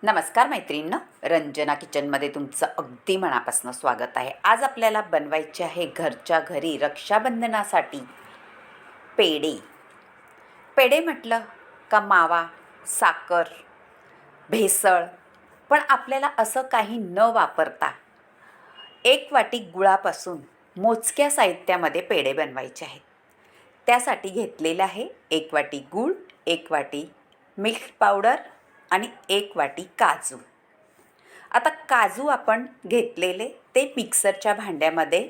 नमस्कार मैत्रिणींनो, रंजना किचनमध्ये तुमचं अगदी मनापासून स्वागत आहे. आज आपल्याला बनवायचे आहे घरच्या घरी रक्षाबंधनासाठी पेढे. पेढे म्हटलं का मावा, साखर, भेसळ, पण आपल्याला असं काही न वापरता 1 वाटी गुळापासून मोजक्या साहित्यामध्ये पेढे बनवायचे आहेत. त्यासाठी घेतलेलं आहे 1 वाटी गूळ, 1 वाटी मिल्क पावडर आणि 1 वाटी काजू. आता काजू आपण घेतलेले ते मिक्सरच्या भांड्यामध्ये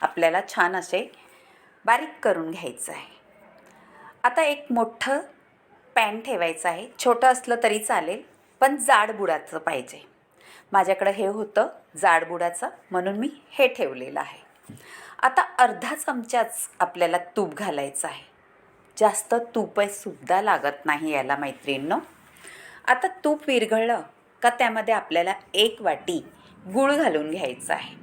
आपल्याला छान असे बारीक करून घ्यायचं आहे. आता एक मोठं पॅन ठेवायचं आहे. छोटं असलं तरी चालेल, पण जाड बुडाचं पाहिजे. माझ्याकडं हे होतं जाड बुडाचं, म्हणून मी हे ठेवलेलं आहे. आता अर्धा चमचाच आपल्याला तूप घालायचं आहे. जास्त तुपसुद्धा लागत नाही याला मैत्रिणींनो. आता तूप विरघळलं का त्यामध्ये आपल्याला 1 वाटी गूळ घालून घ्यायचा आहे.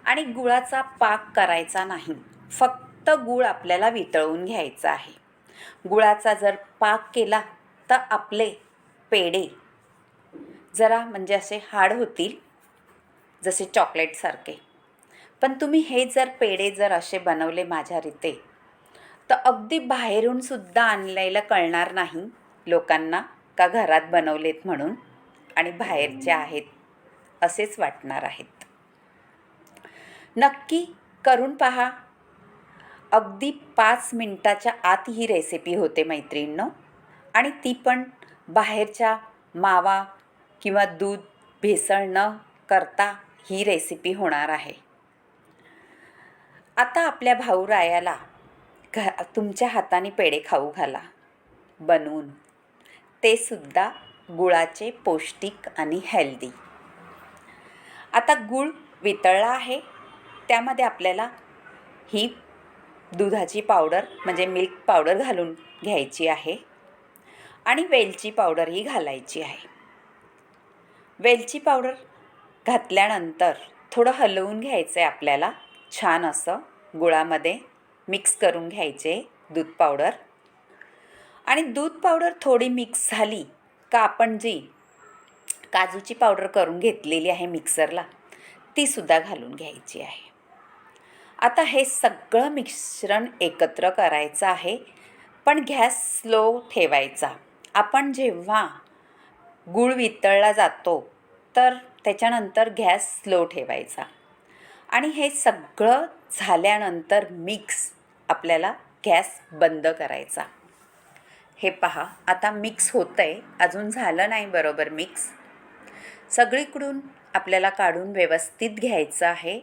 आणि गुळाचा पाक करायचा नाही, फक्त गूळ आपल्याला वितळवून घ्यायचा आहे. गुळाचा जर पाक केला तर आपले पेढे जरा म्हणजे असे हार्ड होतील, जसे चॉकलेटसारखे. पण तुम्ही हे जर पेढे जर असे बनवले माझ्या रीते तर अगदी बाहेरून सुद्धा आणलेलं कळणार नाही लोकांना का घरात बनवलेत म्हणून, आणि बाहेरचे आहेत असेच वाटणार आहेत. नक्की करून पहा. अगदी 5 मिनिटाच्या आत ही रेसिपी होते मैत्रिणींनो, आणि ती पण बाहेरच्या मावा किंवा दूध भेसळ न करता ही रेसिपी होणार आहे. आता आपल्या भाऊरायाला तुमच्या हाताने पेढे खाऊ घाला बनवून, ते सुद्धा गुळाचे, पौष्टिक आणि हेल्दी. आता गूळ वितळला आहे, त्यामध्ये आपल्याला ही दुधाची पावडर म्हणजे मिल्क पावडर घालून घ्यायची आहे आणि वेलची पावडर ही घालायची आहे. वेलची पावडर घातल्यानंतर थोडं हलवून घ्यायचं आहे आपल्याला. छान असं गुळामध्ये मिक्स करून घ्यायचे दूध पावडर. आणि दूध पावडर थोडी मिक्स झाली का आपण जी काजूची पावडर करून घेतलेली आहे मिक्सरला, तीसुद्धा घालून घ्यायची आहे. आता हे सगळं मिश्रण एकत्र करायचं आहे, पण गॅस स्लो ठेवायचा. आपण जेव्हा गूळ वितळला जातो तर त्याच्यानंतर गॅस स्लो ठेवायचा. आणि हे सगळं झाल्यानंतर मिक्स आपल्याला गॅस बंद करायचा. हे पहा, आता मिक्स होतं आहे, अजून झालं नाही बरोबर मिक्स. सगळीकडून आपल्याला काढून व्यवस्थित घ्यायचं आहे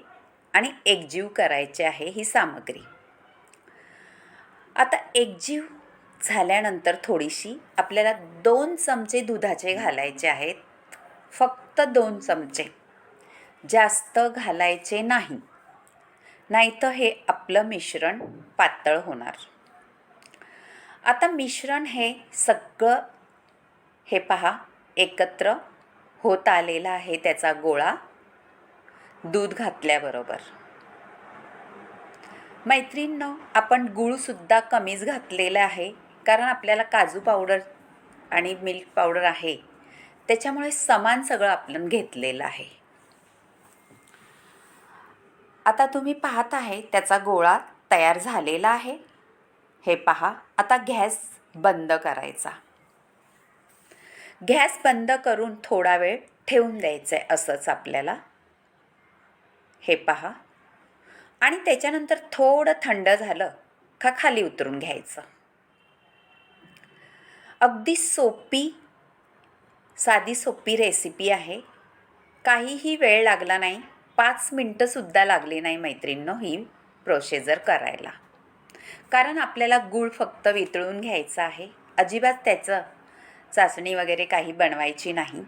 आणि एकजीव करायची आहे ही सामग्री. आता एकजीव झाल्यानंतर थोडीशी आपल्याला 2 चमचे दुधाचे घालायचे आहेत. फक्त 2 चमचे, जास्त घालायचे नाही, नाहीतर हे आपलं मिश्रण पातळ होणार. आता मिश्रण हे सगळं हे पहा एकत्र होत आलेला आहे, त्याचा गोळा दूध घातल्याबरोबर. मैत्रिणींनो, आपण गूळसुद्धा कमीच घातलेला आहे, कारण आपल्याला काजू पावडर आणि मिल्क पावडर आहे, त्याच्यामुळे समान सगळं आपण घेतलेलं आहे. आता तुम्ही पाहत आहे त्याचा गोळा तयार झालेला आहे. हे पहा, आता गॅस बंद करायचा. गॅस बंद करून थोडा वेळ ठेवून द्यायचं आहे असंच आपल्याला. हे पहा, आणि त्याच्यानंतर थोडं थंड झालं का खाली उतरून घ्यायचं. अगदी साधी सोपी रेसिपी आहे. काहीही वेळ लागला नाही, 5 मिनटंसुद्धा लागली नाही मैत्रिणींनो ही प्रोसिजर करायला. कारण आपल्याला गूळ फक्त वितळून घ्यायचा आहे, अजिबात त्याचं चाचणी वगैरे काही बनवायची नाही.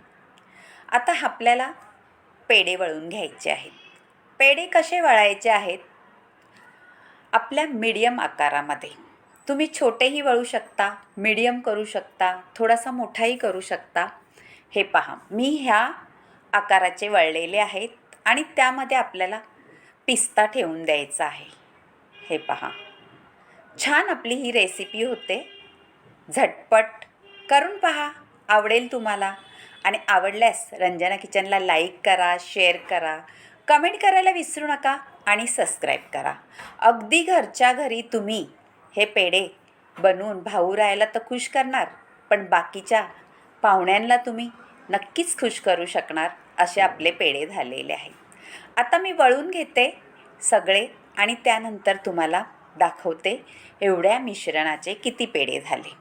आता आपल्याला पेढे वळून घ्यायचे आहेत. पेढे कसे वळायचे आहेत? आपल्या मीडियम आकारामध्ये. तुम्ही छोटेही वळू शकता, मीडियम करू शकता, थोडासा मोठाही करू शकता. हे पहा, मी ह्या आकाराचे वळलेले आहेत आणि त्यामध्ये आपल्याला पिस्ता ठेवून द्यायचा आहे. हे पहा, छान आपली ही रेसिपी होते. झटपट करून पहा, आवडेल तुम्हाला. आणि आवडल्यास रंजना किचनला लाईक करा, शेअर करा, कमेंट करायला विसरू नका आणि सबस्क्राईब करा. अगदी घरच्या घरी तुम्ही हे पेढे बनवून भाऊ राहायला तर खुश करणार, पण बाकीच्या पाहुण्यांना तुम्ही नक्कीच खुश करू शकणार असे आपले पेढे झालेले आहेत. आता मी वळून घेते सगळे आणि त्यानंतर तुम्हाला दाखवते एवढ्या मिश्रणाचे किती पेढे झाले.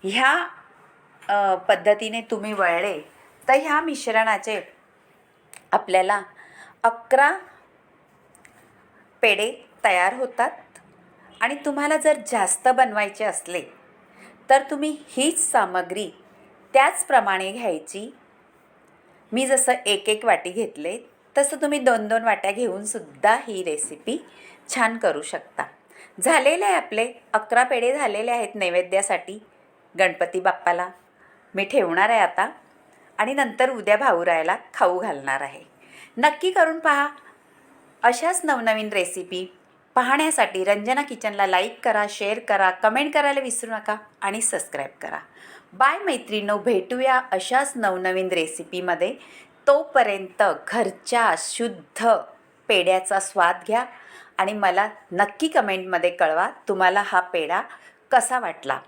ह्या पद्धतीने तुम्ही वळले तर ह्या मिश्रणाचे आपल्याला 11 पेढे तयार होतात. आणि तुम्हाला जर जास्त बनवायचे असले तर तुम्ही हीच सामग्री त्याचप्रमाणे घ्यायची. मी जसं 1 वाटी घेतले तसं तुम्ही 2 वाट्या घेऊनसुद्धा ही रेसिपी छान करू शकता. झालेले आहे आपले 11 पेढे झालेले आहेत नैवेद्यासाठी गणपती बाप्पाला. मी ठेवणार आहे आता आणि नंतर उद्या भाऊरायाला खाऊ घालणार आहे. नक्की करून पहा. अशाच नवनवीन रेसिपी पाहण्यासाठी रंजना किचनला लाईक करा, शेअर करा, कमेंट करायला विसरू नका आणि सबस्क्राईब करा. बाय मैत्रिणींनो, भेटूया अशाच नवनवीन रेसिपीमध्ये. तोपर्यंत घरच्या शुद्ध पेढ्याचा स्वाद घ्या आणि मला नक्की कमेंटमध्ये कळवा तुम्हाला हा पेढा कसा वाटला.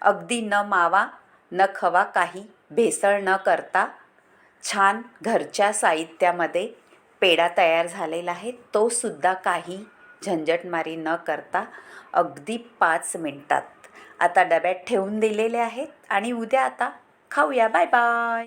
अगदी न मावा न खवा, काही भेसळ न करता छान घरच्या साहित्यामध्ये पेढा तयार झालेला आहे. तो सुद्धा काही झंझटमारी न करता अगदी 5 मिनिटात आता डब्यात ठेवून दिलेले आहेत आणि उद्या आता खाऊया. Bye bye.